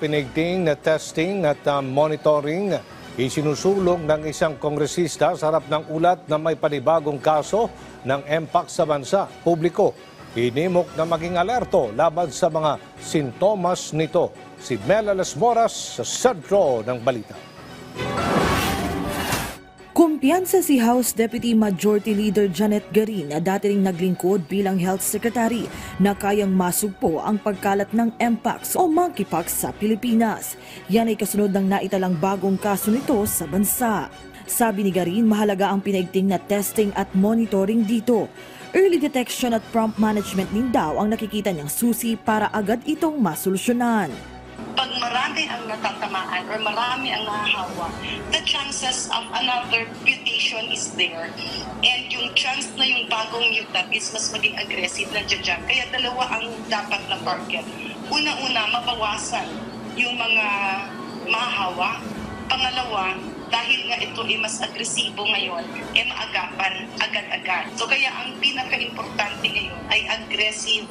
pinigting na testing at monitoring isinusulong ng isang kongresista sa harap ng ulat na may panibagong kaso ng Mpox sa bansa. Publiko, hinimok na maging alerto laban sa mga sintomas nito. Si Mela Las Moras sa sentro ng balita. Kumpiyansa si House Deputy Majority Leader Janet Garin na dati ring naglingkod bilang Health Secretary na kayang masugpo ang pagkalat ng Mpox o Monkeypox sa Pilipinas. Yan ay kasunod ng naitalang bagong kaso nito sa bansa. Sabi ni Garin, mahalaga ang pinaigting na testing at monitoring dito. Early detection at prompt management din daw ang nakikita niyang susi para agad itong masolusyonan. Pag marami ang natatamaan or marami ang nahahawa, the chances of another mutation is there. And yung chance na yung bagong mutant is mas maging aggressive na dyan. Kaya dalawa ang dapat na target. Una-una, mabawasan yung mga mahahawa. Pangalawa, dahil nga ito ay mas agresibo ngayon, maagapan agad-agad. So kaya ang pinaka-importante ngayon ay aggressive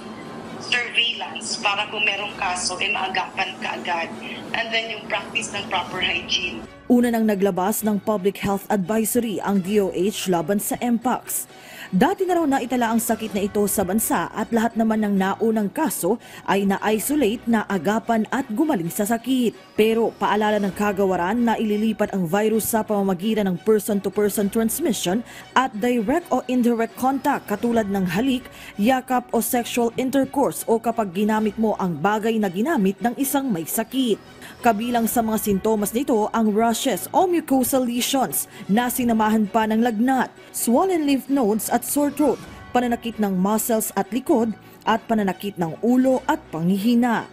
surveillance para kung merong kaso, maagapan kaagad. And then yung practice ng proper hygiene. Una nang naglabas ng Public Health Advisory ang DOH laban sa Mpox. Dati na raw naitala ang sakit na ito sa bansa at lahat naman ng naunang kaso ay na-isolate na agapan at gumaling sa sakit. Pero paalala ng kagawaran na ililipat ang virus sa pamamagitan ng person-to-person transmission at direct o indirect contact katulad ng halik, yakap o sexual intercourse o kapag ginamit mo ang bagay na ginamit ng isang may sakit. Kabilang sa mga sintomas nito ang rashes o mucosal lesions na sinamahan pa ng lagnat, swollen lymph nodes at sore throat, pananakit ng muscles at likod at pananakit ng ulo at panghihina.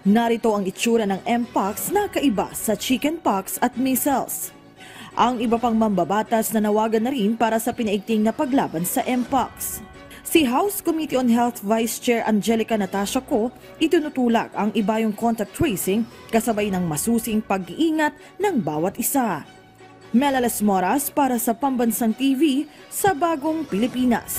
Narito ang itsura ng Mpox na kaiba sa chickenpox at measles. Ang iba pang mambabatas na nawagan na rin para sa pinaigting na paglaban sa Mpox. Si House Committee on Health Vice Chair Angelica Natasha Co, itinutulak ang ibayong contact tracing kasabay ng masusing pag-iingat ng bawat isa. Mela Las Moras para sa Pambansang TV sa Bagong Pilipinas.